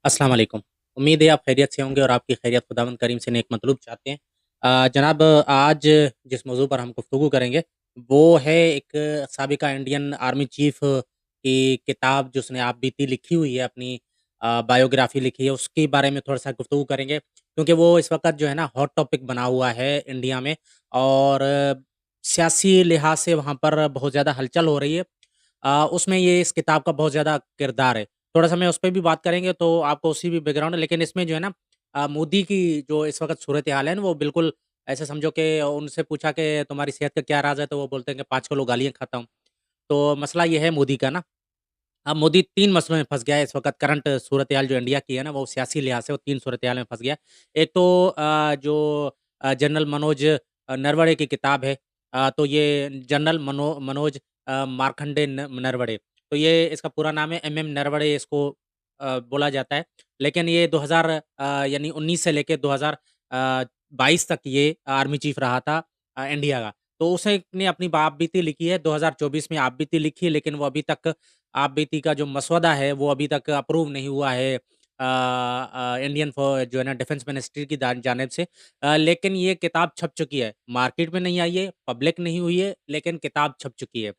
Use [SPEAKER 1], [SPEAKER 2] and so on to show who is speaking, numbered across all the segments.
[SPEAKER 1] अस्सलाम वालेकुम। उम्मीद है आप खैरियत से होंगे और आपकी खैरियत खुदावंद करीम से नेक मतलूब चाहते हैं। जनाब आज जिस मौज़ू पर हम गुफ्तगू करेंगे, वो है एक साबिका इंडियन आर्मी चीफ़ की किताब जिसने आप बीती लिखी हुई है अपनी बायोग्राफ़ी लिखी है, उसके बारे में थोड़ा-सा गुफ्तगू करेंगे। क्योंकि वो इस वक़्त जो है ना हॉट टॉपिक बना हुआ है इंडिया में और सियासी लिहाज़ से वहाँ पर बहुत ज़्यादा हलचल हो रही है। उसमें ये इस किताब का बहुत ज़्यादा किरदार है। थोड़ा-सा मैं उस पे भी बात करेंगे तो आपको उसकी भी बैकग्राउंड है, लेकिन इसमें जो है ना मोदी की जो इस वक़्त सूरत-ए-हाल है ना, वो बिल्कुल ऐसे समझो कि उनसे पूछा कि तुम्हारी सेहत का क्या राज़ है? तो वो बोलते हैं कि 5 किलो गालियाँ खाता हूँ। तो मसला ये है मोदी का ना, अब मोदी 3 मसलों में फँस गया है इस वक़्त करंट सूरत-ए-हाल जो इंडिया की है ना, वो सियासी लिहाज़ से वो 3 सूरत-ए-हाल में फँस गया है। एक तो जो जनरल मनोज नरवणे की किताब है। तो ये जनरल मनोज मार्कंडे नरवणे। तो ये इसका पूरा नाम है एमएम नरवणे इसको बोला जाता है। लेकिन ये 2000 यानी 19 से लेके 2022 तक ये आर्मी चीफ़ रहा था इंडिया का। तो उसने अपनी आप-बीती लिखी है, 2024 में आप-बीती लिखी है, लेकिन वो अभी तक आप-बीती का जो मसौदा है, वो अभी तक अप्रूव नहीं हुआ है इंडियन जो है ना डिफेंस मिनिस्ट्री की जानिब से। लेकिन ये किताब छप चुकी है। मार्केट में नहीं आई है, पब्लिक नहीं हुई है, लेकिन किताब छप चुकी है।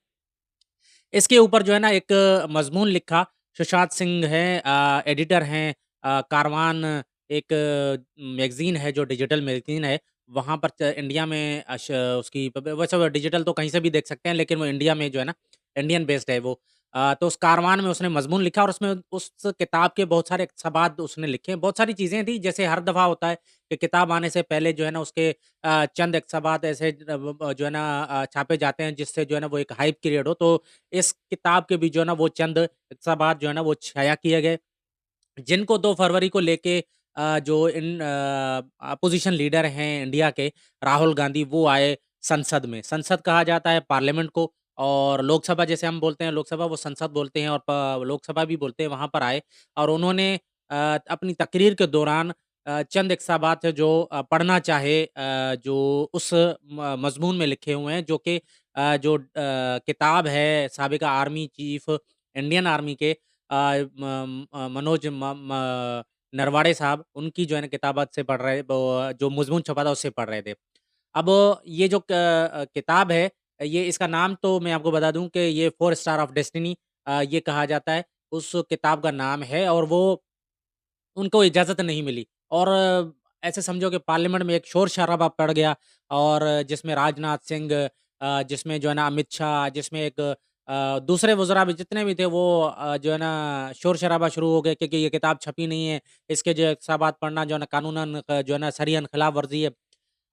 [SPEAKER 1] इसके ऊपर जो है ना एक मज़मून लिखा, सुशांत सिंह हैं एडिटर हैं कारवान एक मैगज़ीन है जो डिजिटल मैगज़ीन है, वहाँ पर च इंडिया में उसकी वैसे वो डिजिटल तो कहीं से भी देख सकते हैं, लेकिन वो इंडिया में जो है ना, इंडियन बेस्ड है वो। तो उस कारवान में उसने मज़मून लिखा और उसमें उस किताब के बहुत सारे इक़्तिबास उसने लिखे हैं। बहुत सारी चीज़ें थी, जैसे हर दफ़ा होता है कि किताब आने से पहले जो है ना उसके चंद इक़्तिबास ऐसे जो है ना छापे जाते हैं, जिससे जो है ना वो एक हाइप क्रिएट हो। तो इस किताब के भी जो है ना वो चंद इक़्तिबास जो है ना वो शाया किए गए, जिनको 2 फरवरी को लेके जो अपोज़िशन लीडर हैं इंडिया के राहुल गांधी वो आए संसद में। संसद कहा जाता है पार्लियामेंट को और लोकसभा जैसे हम बोलते हैं लोकसभा वो संसद बोलते हैं और लोकसभा भी बोलते हैं, वहाँ पर आए और उन्होंने अपनी तकरीर के दौरान चंद इक़्तिबास थे जो पढ़ना चाहे जो उस मज़मून में लिखे हुए हैं जो कि जो किताब है साबिका आर्मी चीफ़ इंडियन आर्मी के मनोज नरवाड़े साहब उनकी जो है ना किताबत से पढ़ रहे वो जो मज़मून छपा था उससे पढ़ रहे थे। अब ये जो किताब है ये इसका नाम तो मैं आपको बता दूँ कि ये 4 स्टार ऑफ डेस्टिनी ये कहा जाता है, उस किताब का नाम है और वो उनको इजाज़त नहीं मिली और ऐसे समझो कि पार्लियामेंट में एक शोर-शराबा पड़ गया और जिसमें राजनाथ सिंह जिसमें जो है ना अमित शाह, जिसमें एक दूसरे वज़रा भी जितने भी थे वो जो है ना शोर-शराबा शुरू हो गया क्योंकि ये किताब छपी नहीं है। इसके जो इक़्तिबास पढ़ना जो है ना कानूनन जो है ना शरईअन खिलाफ़ वर्ज़ी है।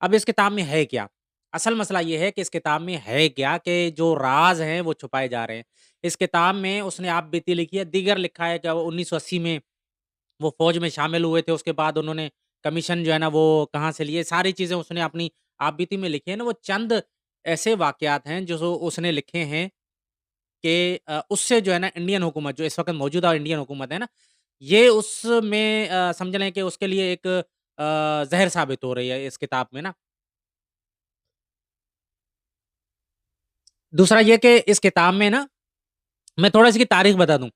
[SPEAKER 1] अब इस किताब में है क्या? असल मसला ये है कि इस किताब में है क्या कि जो राज़ हैं वो छुपाए जा रहे हैं। इस किताब में उसने आप बीती लिखी है, दीगर लिखा है कि वो 1980 में वो फ़ौज में शामिल हुए थे, उसके बाद उन्होंने कमीशन जो है ना वो कहाँ से लिए, सारी चीज़ें उसने अपनी आपबीती में लिखी है ना, वो चंद ऐसे वाक़यात हैं जो उसने लिखे हैं कि उससे जो है ना इंडियन हुकूमत जो इस वक़्त मौजूदा इंडियन हुकूमत है ना, ये उसमें समझ लें कि उसके लिए एक ज़हर साबित हो रही है इस किताब में ना। दूसरा ये कि इस किताब में ना मैं थोड़ा इसकी तारीख़ बता दूँ।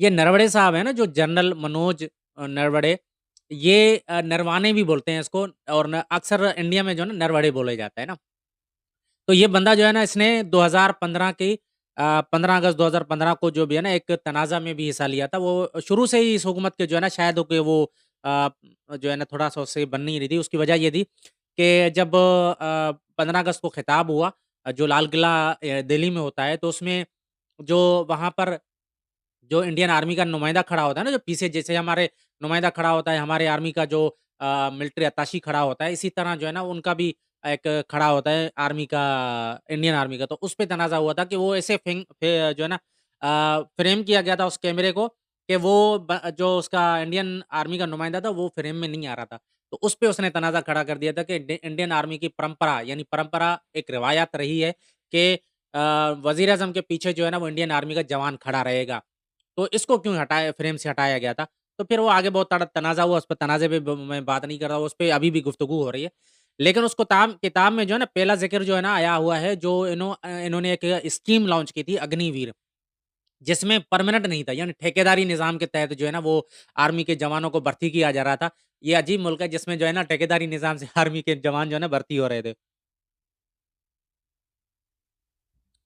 [SPEAKER 1] ये नरवणे साहब हैं ना जो जनरल मनोज नरवणे, ये नरवाने भी बोलते हैं इसको और अक्सर इंडिया में जो है ना नरवणे बोला जाता है ना। तो ये बंदा जो है ना इसने 2015 की 15 अगस्त 2015 को जो भी है ना एक तनाज़ा में भी हिस्सा लिया था। वो शुरू से ही इस हुकूमत के जो है ना शायद कि वो अ, जो है ना थोड़ा-सा उससे बन नहीं रही थी। उसकी वजह ये थी कि जब 15 अगस्त को खिताब हुआ जो लाल किला दिल्ली में होता है तो उसमें जो वहाँ पर जो इंडियन आर्मी का नुमाइंदा खड़ा होता है ना, जो पीछे जैसे हमारे नुमाइंदा खड़ा होता है, हमारे आर्मी का जो मिलिट्री अत्ताशी खड़ा होता है, इसी तरह जो है ना उनका भी एक खड़ा होता है आर्मी का, इंडियन आर्मी का। तो उस पे तनाज़ा हुआ था कि वो ऐसे जो है ना फ्रेम किया गया था उस कैमरे को कि वो जो उसका इंडियन आर्मी का नुमाइंदा था, वो फ्रेम में नहीं आ रहा था। तो उस पे उसने तनाज़ा खड़ा कर दिया था कि इंडियन आर्मी की परंपरा यानी परंपरा एक रिवायत रही है कि वज़ीर-ए-आज़म के पीछे जो है ना वो इंडियन आर्मी का जवान खड़ा रहेगा। तो इसको क्यों हटाया फ्रेम से हटाया गया था? तो फिर वो आगे बहुत तनाज़ा हुआ, उस पे तनाज़े पे मैं बात नहीं कर रहा हूँ, उस पे अभी भी गुफ्तगू हो रही है। लेकिन उसको किताब में जो है ना पहला ज़िक्र जो है ना आया हुआ है जो इन्होंने एक स्कीम लॉन्च की थी अग्निवीर। जिसमें परमानेंट नहीं था, यानी ठेकेदारी निज़ाम के तहत जो है ना वो आर्मी के जवानों को भर्ती किया जा रहा था। ये अजीब मुल्क है जिसमें जो है ना ठेकेदारी निज़ाम से आर्मी के जवान जो है ना भर्ती हो रहे थे।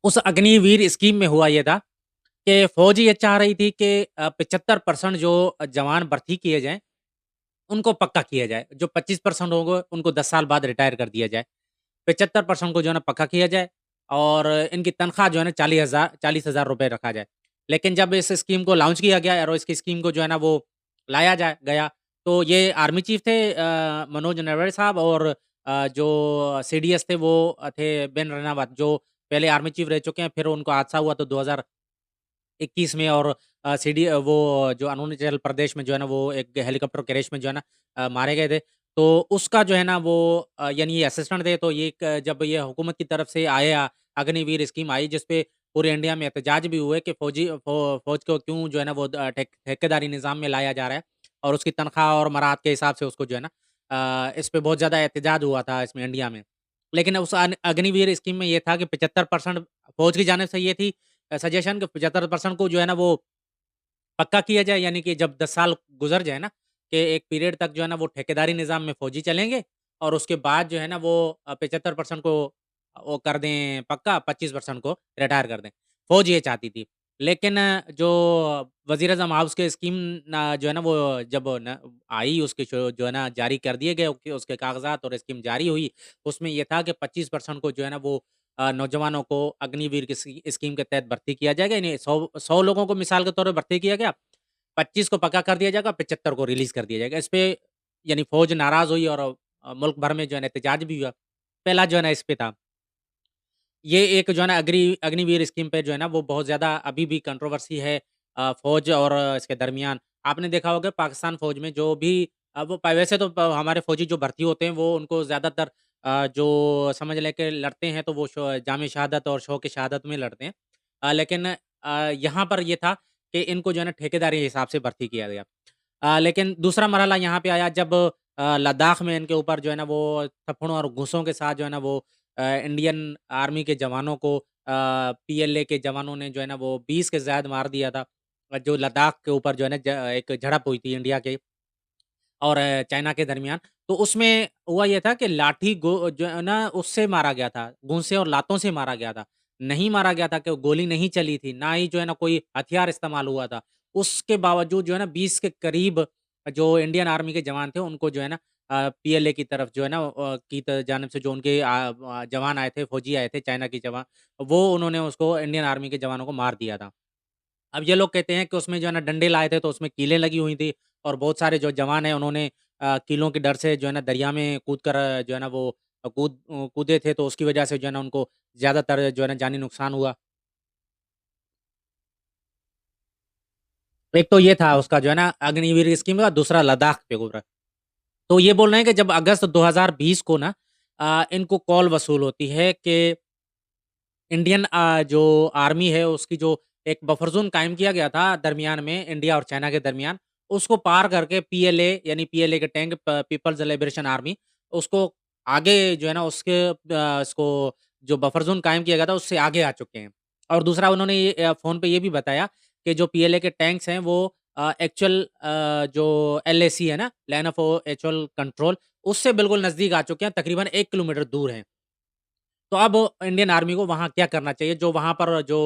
[SPEAKER 1] उस अग्निवीर स्कीम में हुआ ये था कि फ़ौज ये चाह रही थी कि 75% जो जवान भर्ती किए जाएँ, उनको पक्का किया जाए। जो 25% होंगे उनको 10 साल बाद रिटायर कर दिया जाए। 75% को जो है ना पक्का किया जाए और इनकी तनख्वाह जो है ना 40,000 रुपए रखा जाए। लेकिन जब इस स्कीम को लॉन्च किया गया और इसकी स्कीम को जो है ना वो लाया जा गया, तो ये आर्मी चीफ थे मनोज नरवणे साहब और जो सीडीएस थे वो थे बेन रनावत जो पहले आर्मी चीफ रह चुके हैं, फिर उनको हादसा हुआ तो 2021 में और वो जो अरुणाचल प्रदेश में जो है ना वो एक हेलीकॉप्टर क्रैश में जो है ना मारे गए थे। तो उसका जो है ना वो यानी ये असिस्टेंट थे तो ये एक जब ये हुकूमत की तरफ से आया अग्निवीर स्कीम आई जिस पे पूरे इंडिया में एहतजाज भी हुए कि फ़ौज को क्यों जो है ना वो ठेकेदारी निज़ाम में लाया जा रहा है और उसकी तनख्वाह और मराहत के हिसाब से उसको जो है ना इस पे बहुत ज़्यादा एहतजाज हुआ था इसमें इंडिया में। लेकिन उस अग्निवीर स्कीम में ये था कि 75% फ़ौज की जानिब से ये थी सजेशन कि 75% को जो है ना वो पक्का किया जाए यानी कि जब 10 साल गुज़र जाए ना, कि एक पीरियड तक जो है ना वो ठेकेदारी निज़ाम में फ़ौजी चलेंगे और उसके बाद जो है ना वो 75% को वो कर दें पक्का, 25% को रिटायर कर दें। फ़ौज ये चाहती थी। लेकिन जो वज़ीर-ए-आज़म हाउस के स्कीम जो है ना वो जब न आई उसके जो है ना जारी कर दिए गए उसके कागज़ात और स्कीम जारी हुई, उसमें ये था कि 25% को जो है ना वो नौजवानों को अग्निवीर की स्कीम के तहत भर्ती किया जाएगा। यानी 100 लोगों को मिसाल के तौर पे भर्ती किया गया, 25 को पक्का कर दिया जाएगा, 75 को रिलीज़ कर दिया जाएगा। इस पे यानी फ़ौज नाराज़ हुई और मुल्क भर में जो है ना एहतजाज भी हुआ। पहला जो है ना इस पे था। ये एक जो है ना अग्निवीर स्कीम पे जो है ना वो बहुत ज़्यादा अभी भी कंट्रोवर्सी है फ़ौज और इसके दरमियान। आपने देखा होगा पाकिस्तान फ़ौज में जो भी वो वैसे तो हमारे फ़ौजी जो भर्ती होते हैं वो उनको ज़्यादातर जो समझ लें कि लड़ते हैं तो वो जाम शहादत और शौक़ शहादत में लड़ते हैं। लेकिन यहाँ पर ये था कि इनको जो है ना ठेकेदारी के हिसाब से भर्ती किया गया। लेकिन दूसरा मरहला यहाँ पे आया जब लद्दाख में इनके ऊपर जो है ना वो थप्पड़ों और घूँसों के साथ जो है ना वो इंडियन आर्मी के जवानों को पीएलए के जवानों ने जो है ना वो 20 के ज़ायद मार दिया था। जो लद्दाख के ऊपर जो है ना एक झड़प हुई थी इंडिया के और चाइना के दरमियान। तो उसमें हुआ ये था कि लाठी जो है ना उससे मारा गया था, घूँसे और लातों से मारा गया था। नहीं मारा गया था कि गोली नहीं चली थी, ना ही जो है ना कोई हथियार इस्तेमाल हुआ था। उसके बावजूद जो है ना 20 के करीब जो इंडियन आर्मी के जवान थे उनको जो है ना पीएलए की तरफ जो है ना की जानिब से जो उनके जवान आए थे, फौजी आए थे चाइना के जवान, वो उन्होंने उसको इंडियन आर्मी के जवानों को मार दिया था। अब ये लोग कहते हैं कि उसमें जो है ना डंडे लाए थे तो उसमें कीलें लगी हुई थी और बहुत सारे जो जवान हैं उन्होंने कीलों के डर से जो है ना दरिया में कूद कर जो है ना वो कूदे थे तो उसकी वजह से जो है ना उनको ज़्यादातर जो है ना जानी नुकसान हुआ। एक तो ये था उसका जो है ना अग्निवीर स्कीम का, दूसरा लद्दाख पे ऊपर। तो ये बोल रहे हैं कि जब अगस्त 2020 को ना इनको कॉल वसूल होती है कि इंडियन जो आर्मी है उसकी जो एक बफर ज़ोन कायम किया गया था दरमियान में इंडिया और चाइना के दरमियान, उसको पार करके पीएलए यानी पीएलए के टैंक पीपल्स लिबरेशन आर्मी उसको आगे जो है ना उसके इसको जो बफर ज़ोन कायम किया गया था उससे आगे आ चुके हैं। और दूसरा उन्होंने ये फ़ोन पे ये भी बताया कि जो पीएलए के टैंक्स हैं वो एक्चुअल जो एलएसी है ना, लाइन ऑफ एक्चुअल कंट्रोल उससे बिल्कुल नज़दीक आ चुके हैं, तकरीबन 1 किलोमीटर दूर हैं। तो अब इंडियन आर्मी को वहाँ क्या करना चाहिए? जो वहाँ पर जो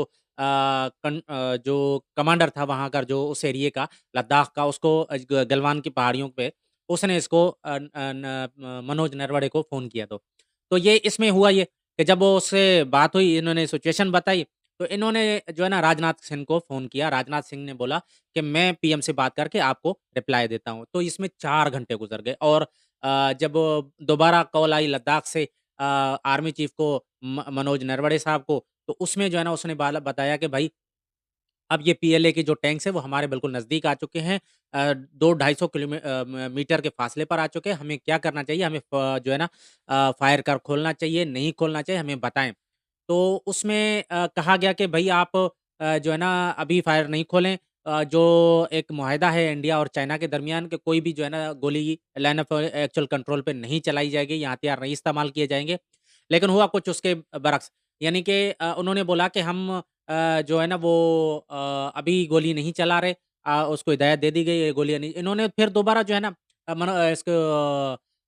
[SPEAKER 1] जो कमांडर था वहाँ का जो उस एरिये का, लद्दाख का उसको गलवान की पहाड़ियों पे उसने इसको मनोज नरवणे को फ़ोन किया तो ये इसमें हुआ ये कि जब वो उससे बात हुई इन्होंने सिचुएशन बताई, तो इन्होंने जो है ना राजनाथ सिंह को फ़ोन किया। राजनाथ सिंह ने बोला कि मैं पीएम से बात करके आपको रिप्लाई देता हूँ। तो इसमें 4 घंटे गुज़र गए और जब दोबारा कॉल आई लद्दाख से आर्मी चीफ को मनोज नरवणे साहब को, तो उसमें जो है ना उसने बाला बताया कि भाई अब ये पीएलए के जो टैंक्स हैं वो हमारे बिल्कुल नज़दीक आ चुके हैं। 2 250 मीटर के फ़ासले पर आ चुके हैं। हमें क्या करना चाहिए? हमें जो है ना फायर कर खोलना चाहिए, नहीं खोलना चाहिए, हमें बताएँ। तो उसमें कहा गया कि भई आप जो है ना अभी फायर नहीं खोलें। जो एक मुआहदा है इंडिया और चाइना के दरमियान कि कोई भी जो है ना गोली लाइन ऑफ एक्चुअल कंट्रोल पे नहीं चलाई जाएगी या हथियार नहीं इस्तेमाल किए जाएँगे। लेकिन हुआ कुछ उसके बरक्स। यानी कि उन्होंने बोला कि हम जो है ना वो अभी गोली नहीं चला रहे, उसको हिदायत दे दी गई है गोलियाँ नहीं, इन्होंने फिर दोबारा जो है ना इसको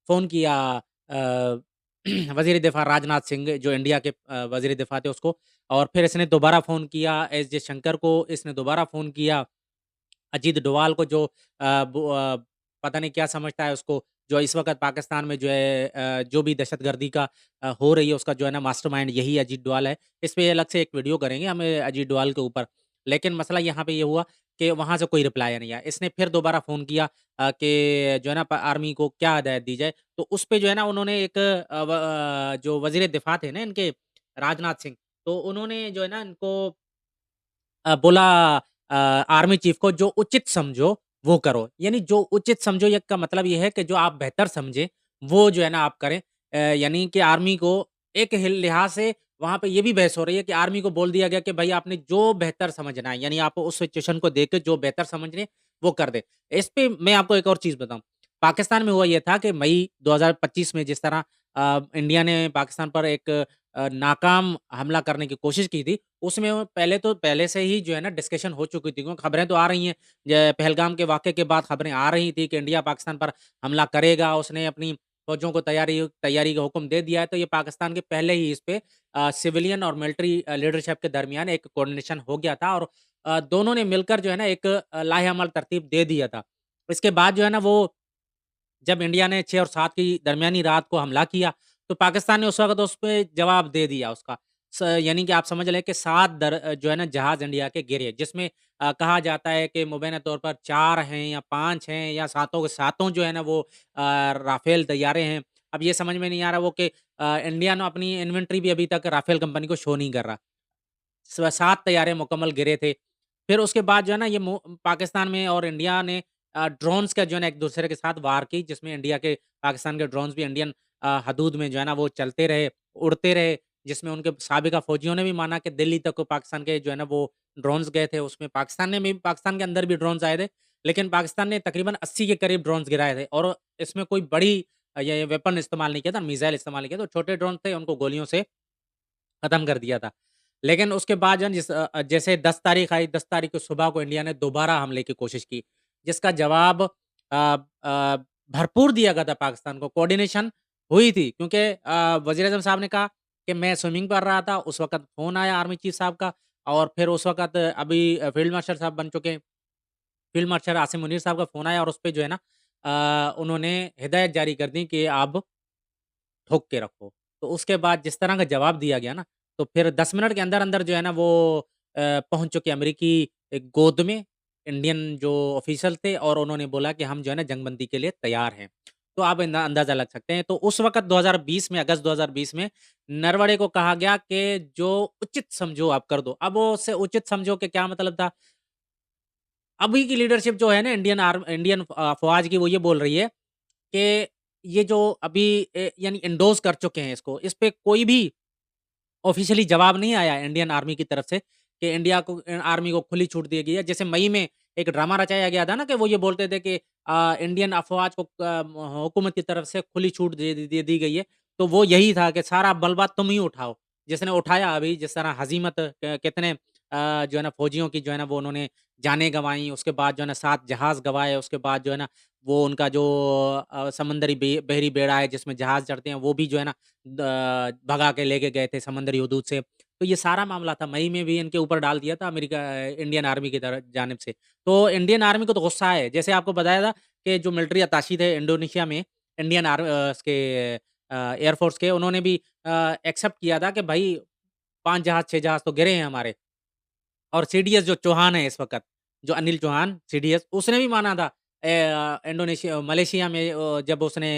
[SPEAKER 1] फ़ोन किया अ, वज़ीर दिफ़ा राजनाथ सिंह जो इंडिया के वज़ीर दिफ़ा थे उसको, और फिर इसने दोबारा फ़ोन किया एस जयशंकर को, इसने दोबारा फ़ोन किया अजीत डोभाल को जो पता नहीं क्या समझता है उसको, जो इस वक़्त पाकिस्तान में जो है जो भी दहशतगर्दी का हो रही है उसका जो है ना मास्टरमाइंड यही अजीत डोभाल है। इस पे अलग से एक वीडियो करेंगे हम अजीत डोभाल के ऊपर। लेकिन मसला यहाँ पे ये हुआ कि वहाँ से कोई रिप्लाई नहीं आया। इसने फिर दोबारा फ़ोन किया कि जो है ना आर्मी को क्या हिदायत दी जाए। तो उस पे जो है ना उन्होंने एक जो वज़ीर दिफ़ा थे ना इनके राजनाथ सिंह, तो उन्होंने जो है ना इनको बोला आर्मी चीफ को जो उचित समझो वो करो। यानी जो उचित समझो ये का मतलब ये है कि जो आप बेहतर समझें वो जो है ना आप करें। यानी कि आर्मी को एक लिहाज से वहाँ पे ये भी बहस हो रही है कि आर्मी को बोल दिया गया कि भाई आपने जो बेहतर समझना है, यानी आप उस सिचुएशन को देख के जो बेहतर समझ रहे हैं वो कर दें। इस पे मैं आपको एक और चीज़ बताऊँ। पाकिस्तान में हुआ ये था कि मई 2025 में जिस तरह इंडिया ने पाकिस्तान पर एक नाकाम हमला करने की कोशिश की थी, उसमें वो पहले से ही जो है ना डिस्कशन हो चुकी थी, क्योंकि खबरें तो आ रही हैं। पहलगाम के वाक़ये के बाद खबरें आ रही थी कि इंडिया पाकिस्तान पर हमला करेगा, उसने अपनी फ़ौजों को तैयारी का हुक्म दे दिया है, तो ये पाकिस्तान के पहले ही इस पे सिविलियन और मिलिट्री लीडरशिप के दरमियान एक कोऑर्डिनेशन हो गया था, और दोनों ने मिलकर जो है ना एक लाहेअमल तरतीब दे दिया था। इसके बाद जो है ना वो जब इंडिया ने 6 और 7 की दरमियानी रात को हमला किया, तो पाकिस्तान ने उस वक़्त उस पे जवाब दे दिया उसका। यानी कि आप समझ लें कि 7 जो है ना जहाज़ इंडिया के गिरे, जिसमें कहा जाता है कि मुबैना तौर पर 4 हैं या 5 हैं या सातों के सातों जो है ना वो राफ़ेल तैयारे हैं। अब ये समझ में नहीं आ रहा वो कि इंडिया ने अपनी इन्वेंटरी भी अभी तक राफ़ेल कंपनी को शो नहीं कर रहा। 7 तैयारे मुकम्मल गिरे थे। फिर उसके बाद जो है ना ये पाकिस्तान में और इंडिया ने ड्रोन्स का जो है ना एक-दूसरे के साथ वार की, जिसमें इंडिया के पाकिस्तान के ड्रोन्स भी इंडियन हदूद में जो है ना वो चलते रहे, उड़ते रहे, जिसमें उनके साबिका फ़ौजियों ने भी माना कि दिल्ली तक पाकिस्तान के जो है ना वो ड्रोन्स गए थे। उसमें पाकिस्तान के अंदर भी ड्रोन्स आए थे, लेकिन पाकिस्तान ने तकरीबन 80 के करीब ड्रोन्स गिराए थे, और इसमें कोई बड़ी ये वेपन इस्तेमाल नहीं किया था, मिसाइल इस्तेमाल नहीं किया, तो छोटे ड्रोन थे उनको गोलियों से खत्म कर दिया था। लेकिन उसके बाद जो है जैसे 10 तारीख आई, 10 तारीख को सुबह को इंडिया ने दोबारा हमले की कोशिश की, जिसका जवाब अ, भरपूर दिया गया था पाकिस्तान को। कोऑर्डिनेशन हुई थी, क्योंकि वज़ीर-ए-आज़म साहब ने कहा कि मैं स्विमिंग कर रहा था, उस वक़्त फ़ोन आया आर्मी चीफ़ साहब का, और फिर उस वक़्त अभी फ़ील्ड मार्शल साहब बन चुके हैं। फ़ील्ड मार्शल आसिम मुनीर साहब का फ़ोन आया, और उसपे जो है ना उन्होंने हिदायत जारी कर दी कि आप ठोक के रखो। तो उसके बाद जिस तरह का जवाब दिया गया ना, तो फिर 10 मिनट के अंदर-अंदर जो है ना वो पहुँच चुके अमेरिकी गोद में, इंडियन जो ऑफ़िशियल थे, और उन्होंने बोला कि हम जो है ना जंगबंदी के लिए तैयार हैं। तो आप अंदाज़ा लग सकते हैं। तो उस वक़्त 2020 में, अगस्त 2020 में नरवणे को कहा गया कि जो उचित समझो आप कर दो। अब वो उससे उचित समझो के क्या मतलब था? अभी की लीडरशिप जो है ना इंडियन फ़ौज की, वो ये बोल रही है कि ये जो अभी यानी एंडोर्स कर चुके हैं इसको, इस पे कोई भी ऑफ़िशियली जवाब नहीं आया इंडियन आर्मी की तरफ से कि इंडिया को आर्मी को खुली छूट दी गई है। जैसे मई में एक ड्रामा रचाया गया था ना कि वो ये बोलते थे कि इंडियन अफ़वाज को हुकूमत की तरफ से खुली छूट दे दी गई है। तो वो यही था कि सारा बलबा तुम ही उठाओ। जिसने उठाया अभी, जिस तरह हज़ीमत कितने जो है ना फ़ौजियों की जो है ना वो उन्होंने जानें गँवाई, उसके बाद जो है ना 7 जहाज़ गँवाए, उसके बाद जो है ना वो उनका जो समंदरी बहरी बेड़ा है जिसमें जहाज़ चढ़ते हैं, वो भी जो है ना भगा के लेके गए थे समंदरी हदूद से। तो ये सारा मामला था, मई में भी इनके ऊपर डाल दिया था इंडियन आर्मी की जानिब से। तो इंडियन आर्मी को तो गुस्सा है। जैसे आपको बताया था कि जो मिलिट्री अत्ताशी थे इंडोनेशिया में, इंडियन इसके एयर फ़ोर्स के, उन्होंने भी एक्सेप्ट किया था कि भई 5 जहाज़ 6 जहाज़ तो गिरे हैं हमारे। और सीडीएस जो चौहान है इस वक़्त, जो अनिल चौहान सीडीएस, उसने भी माना था मलेशिया में जब उसने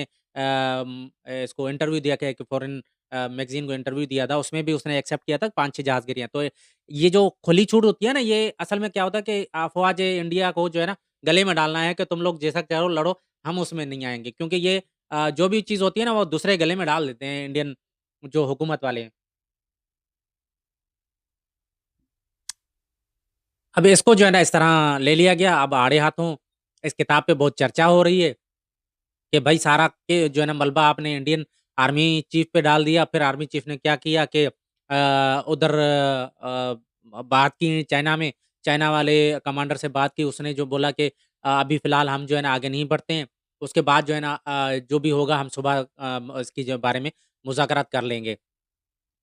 [SPEAKER 1] इसको इंटरव्यू दिया क्या, कि फॉरेन मैगज़ीन को इंटरव्यू दिया था, उसमें भी उसने एक्सेप्ट किया था 5-6 जहाज़ गिरे हैं। तो ये जो खुली छूट होती है ना, ये असल में क्या होता है कि अफ़वाज इंडिया को जो है ना गले में डालना है कि तुम लोग जैसा चाहो लड़ो, हम उसमें नहीं आएँगे। क्योंकि ये जो भी चीज़ होती है ना, वो दूसरे गले में डाल देते हैं इंडियन जो हुकूमत वाले हैं। अब इसको जो है ना इस तरह ले लिया गया, अब आड़े हाथों इस किताब पे बहुत चर्चा हो रही है कि भाई सारा के जो है ना मलबा आपने इंडियन आर्मी चीफ पे डाल दिया। फिर आर्मी चीफ ने क्या किया कि उधर बात की चाइना में, चाइना वाले कमांडर से बात की, उसने जो बोला कि अभी फ़िलहाल हम जो है ना आगे नहीं बढ़ते हैं, उसके बाद जो है ना जो भी होगा हम सुबह इसकी जो बारे में मुज़ाकरात कर लेंगे।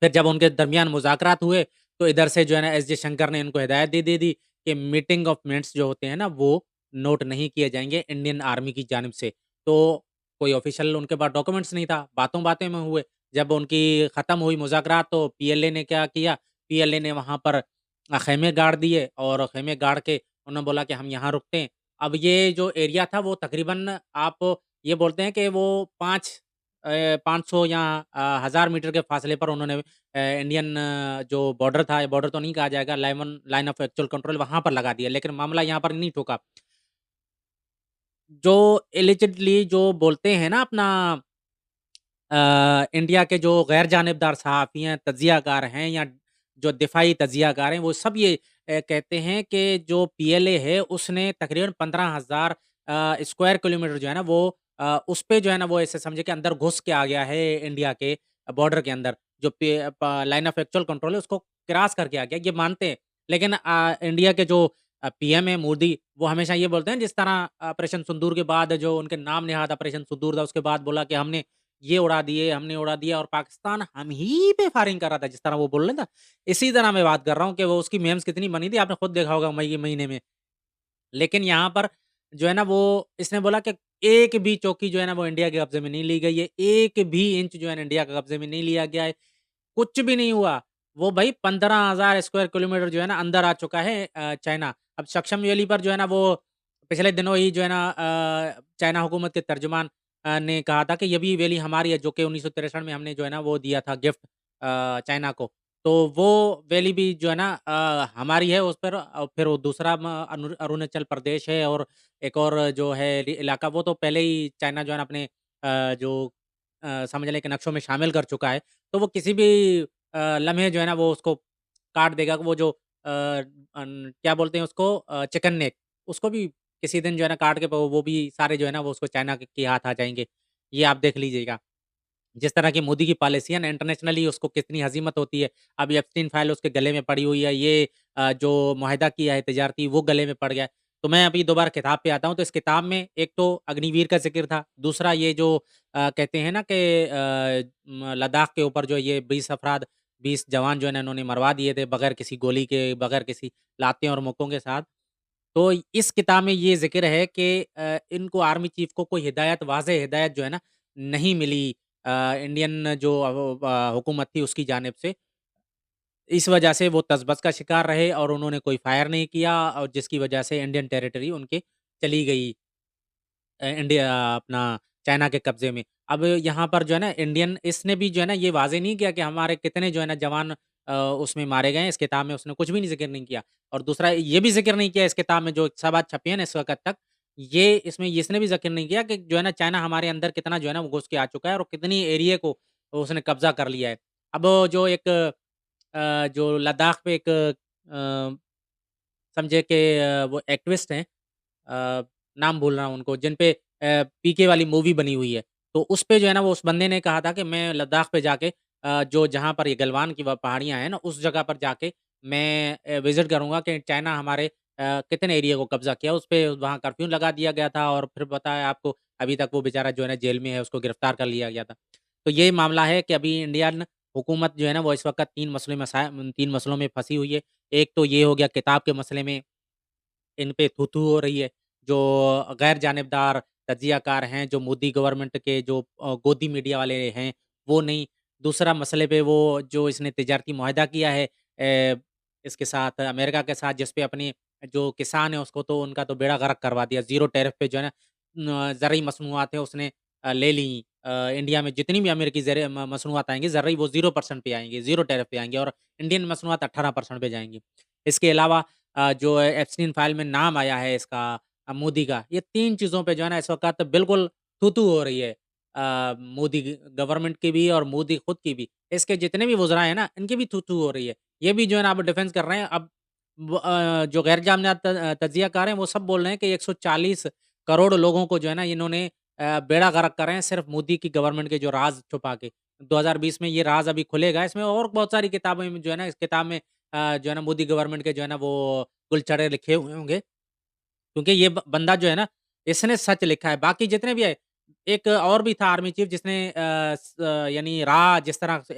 [SPEAKER 1] फिर जब उनके दरमियान मुज़ाकरात हुए, तो इधर से जो है ना एस जयशंकर ने इनको हिदायत दे दी कि मीटिंग ऑफ मिनट्स जो होते हैं ना, वो नोट नहीं किए जाएँगे इंडियन आर्मी की जानिब से। तो कोई ऑफ़िशियल उनके पास डॉक्यूमेंट्स नहीं था, बातों-बातों में हुए। जब उनकी ख़त्म हुई मुज़ाकरात तो पीएलए ने क्या किया, पीएलए ने वहाँ पर ख़ैमे गाड़ दिए और ख़ैमे गाड़ के उन्होंने बोला कि हम यहाँ रुकते हैं। अब ये जो एरिया था वो तकरीबन आप ये बोलते हैं कि वो 500 या 1000 मीटर के फासले पर उन्होंने इंडियन जो बॉर्डर था, बॉर्डर तो नहीं कहा जाएगा, लाइन ऑफ एक्चुअल कंट्रोल वहाँ पर लगा दिया, लेकिन मामला यहाँ पर नहीं ठोका। जो एलिजिडली जो बोलते हैं ना अपना इंडिया के जो गैर जानिबदार सहाफ़ी हैं, तज्ज़ियाकार हैं या जो दिफ़ाई तज्ज़ियाकार हैं, वो सब ये कहते हैं कि जो पीएलए है, उसने तकरीबन 15,000 स्क्वायर किलोमीटर जो है ना, वो उस पे जो है ना, वो ऐसे समझिए कि अंदर घुस के आ गया है इंडिया के बॉर्डर के अंदर। जो लाइन ऑफ एक्चुअल कंट्रोल है, उसको क्रॉस करके आ गया, ये मानते हैं। लेकिन इंडिया के जो पीएम है मोदी, वो हमेशा ये बोलते हैं, जिस तरह ऑपरेशन सिंदूर के बाद जो उनके नाम नेहाद ऑपरेशन सिंदूर था, उसके बाद बोला कि हमने ये उड़ा दिए, हमने उड़ा दिया और पाकिस्तान हम ही पे फायरिंग कर रहा था, जिस तरह वो बोल रहे था। इसी तरह मैं बात कर रहा हूँ कि वो उसकी मीम्स कितनी बनी थी, आपने खुद देखा होगा मई के महीने में। लेकिन यहाँ पर जो है ना वो इसने बोला कि एक भी चौकी जो है ना वो इंडिया के कब्ज़े में नहीं ली गई है, एक भी इंच जो है ना इंडिया के कब्ज़े में नहीं लिया गया है, कुछ भी नहीं हुआ। वो भई 15,000 स्क्वायर किलोमीटर जो है ना अंदर आ चुका है चाइना। अब सक्षम वैली पर जो है ना वो पिछले दिनों ही जो है ना चाइना हुकूमत के तर्जुमान ने कहा था कि ये भी वैली हमारी है, जो कि 1963 में हमने जो है ना वो दिया था गिफ्ट चाइना को। तो वो वैली भी जो है ना हमारी है उस पर फिर वो दूसरा अरुणाचल प्रदेश है और एक और जो है इलाका वो तो पहले ही चाइना जो है ना अपने जो समझ लें कि नक्शों में शामिल कर चुका है। तो वो किसी भी लम्हे जो है ना वो उसको काट देगा। वो जो क्या बोलते हैं उसको चिकन नेक, उसको भी किसी दिन जो है ना काट के वो भी सारे जो है ना वो उसको चाइना के हाथ आ जाएँगे। ये आप देख लीजिएगा। जिस तरह की मोदी की पॉलिसी है ना इंटरनेशनली उसको कितनी हज़ीमत होती है। अब एप्स्टीन फाइल उसके गले में पड़ी हुई है। ये जो मुआहदा किया है तजारती वो गले में पड़ गया है। तो मैं अभी दोबारा किताब पे आता हूँ तो इस किताब में एक तो अग्निवीर का ज़िक्र था। दूसरा ये जो कहते हैं ना कि लद्दाख के ऊपर जो ये 20 अफ़राद 20 जवान जो है ना इन्होंने मरवा दिए थे बगैर किसी गोली के, बगैर किसी लातें और मुक्कों के साथ। तो इस किताब में ये ज़िक्र है कि इनको आर्मी चीफ़ को कोई हिदायत वाज़ेह हिदायत जो है ना नहीं मिली इंडियन जो हुकूमत थी उसकी जानिब से। इस वजह से वो तज़ब्ज़ का शिकार रहे और उन्होंने कोई फ़ायर नहीं किया और जिसकी वजह से इंडियन टेरिटरी उनके चली गई इंडिया अपना चाइना के कब्ज़े में। अब यहाँ पर जो है ना इंडियन इसने भी जो है ना ये वाज़ेह नहीं किया कि हमारे कितने जो है ना जवान उसमें मारे गए हैं, इस किताब में उसने कुछ भी नहीं ज़िक्र नहीं किया। और दूसरा ये भी ज़िक्र नहीं किया इस किताब में जो सब आज छपी है ना इस वक़्त तक, ये इसमें इसने भी ज़िक्र नहीं किया कि जो है ना चाइना हमारे अंदर कितना जो है ना वो घुस के आ चुका है और कितनी एरिया को उसने कब्ज़ा कर लिया है। अब जो एक जो लद्दाख पे एक समझिए कि वो एक्टिविस्ट हैं नाम भूल रहा हूँ उनको जिन पे पीके वाली मूवी बनी हुई है। तो उस पे जो है ना वो उस बंदे ने कहा था कि मैं लद्दाख पे जाके जो जहाँ पर ये गलवान की पहाड़ियाँ हैं ना उस जगह पर जाके मैं विज़िट करूँगा कि चाइना हमारे कितने एरिया को कब्ज़ा किया। उस पे वहाँ कर्फ्यू लगा दिया गया था और फिर पता है आपको अभी तक वो बेचारा जो है ना जेल में है, उसको गिरफ्तार कर लिया गया था। तो ये मामला है कि अभी इंडियन हुकूमत जो है ना वो इस वक़्त 3 मसलों में फँसी हुई है। एक तो ये हो गया किताब के मसले में इन पे थू-थू हो रही है। जो गैर जानिबदार तज्ज़ियाकार हैं, जो मोदी गवर्नमेंट के जो गोदी मीडिया वाले हैं, वो नहीं। दूसरा मसले पे वो जो इसने तिजारती मुआहदा किया है इसके साथ अमेरिका के साथ जिस पे अपने जो किसान हैं उसको तो उनका तो बेड़ा गर्क करवा दिया। ज़ीरो टैरिफ पे जो है ना ज़रूरी मसनूआत है उसने ले ली। इंडिया में जितनी भी अमेरिकी मसनूआत आएँगी ज़रूरी वो 0% पे आएँगी, ज़ीरो टैरिफ पे आएँगी और इंडियन मसनूआत 18% पे जाएँगी। इसके अलावा जो एप्स्टीन फाइल में नाम आया है इसका मोदी का, ये 3 चीज़ों पे जो है ना इस वक़्त बिल्कुल थू-थू हो रही है। मोदी गवर्नमेंट की भी और मोदी खुद की भी। इसके जितने भी वुज़रा हैं ना, इनकी भी थू-थू हो रही है। ये भी जो है ना अब डिफेंस कर रहे हैं। अब जो गैर जामियात तज्ज़ियाकार हैं, वो सब बोल रहे हैं कि 140 करोड़ लोगों को जो है ना इन्होंने बेड़ा गर्क कर रहे हैं सिर्फ़ मोदी की गवर्नमेंट के जो राज़ छुपा के। 2020 में ये राज़ अभी खुलेगा। इसमें और बहुत सारी किताबें में जो है ना इस किताब में जो है ना मोदी गवर्नमेंट के जो है ना वो गुलछड़े लिखे हुए होंगे। क्योंकि ये ब बंदा जो है ना, इसने सच लिखा है। बाकी जितने भी है, एक और भी था आर्मी चीफ जिसने यानी जिस तरह से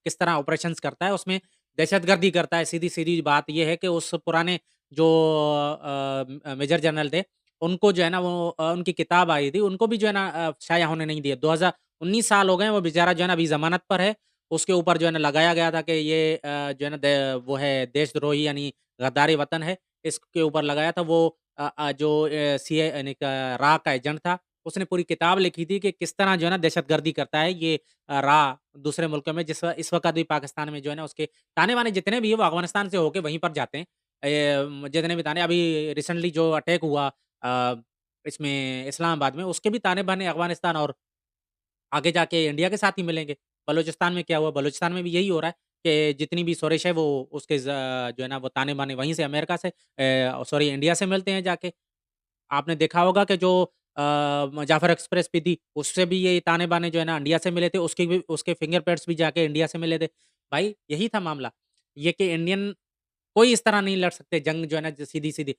[SPEAKER 1] किस तरह ऑपरेशंस करता है, उसमें दहशतगर्दी करता है। सीधी-सीधी बात ये है कि उस पुराने जो मेजर जनरल थे, उनको जो है ना वो उनकी किताब आई थी, उनको भी जो है ना शाया होने नहीं दिया। 2019 साल हो गए हैं, वो बेचारा जो है ना अभी ज़मानत पर है। उसके ऊपर जो है ना लगाया गया था कि ये जो है ना वो है देशद्रोही यानी गद्दारी वतन है। इसके ऊपर लगाया था वो जो सीए यानी रा का एजेंट था, उसने पूरी किताब लिखी थी कि किस तरह जो है ना दहशतगर्दी करता है ये रा दूसरे मुल्कों में इस वक़्त भी पाकिस्तान में जो है ना उसके ताने-बाने जितने भी हैं वो अफ़गानिस्तान से होके वहीं पर जाते हैं। जितने भी ताने अभी रिसेंटली जो अटैक हुआ अ, इसमें इस्लामाबाद में उसके भी ताने-बाने अफ़गानिस्तान और आगे जाके इंडिया के साथ ही मिलेंगे। बलूचिस्तान में क्या हुआ? बलूचिस्तान में भी यही हो रहा है कि जितनी भी सोरिश है वो उसके जो है ना वो ताने-बाने वहीं से अमेरिका से सॉरी इंडिया से मिलते हैं जाके। आपने देखा होगा कि जो जाफर एक्सप्रेस भी थी, उससे भी ये ताने-बाने जो है ना इंडिया से मिले थे, उसके फिंगरप्रिंट्स भी जाके इंडिया से मिले थे। भाई यही था मामला। ये कि इंडियन कोई इस तरह नहीं लड़ सकते जंग जो है ना सीधी-सीधी।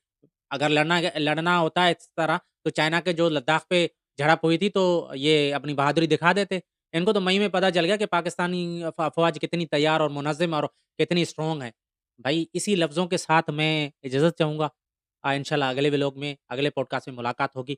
[SPEAKER 1] अगर लड़ना होता है इस तरह तो चाइना के जो लद्दाख पे झड़प हुई थी तो ये अपनी बहादुरी दिखा देते। इनको तो मई में पता चल गया कि पाकिस्तानी अफ़वाज कितनी तैयार और मुनज़्ज़म और कितनी स्ट्रॉन्ग है। भाई इसी लफ्ज़ों के साथ मैं इजाज़त चाहूँगा। इंशाल्लाह अगले व्लॉग में, अगले पॉडकास्ट में मुलाकात होगी।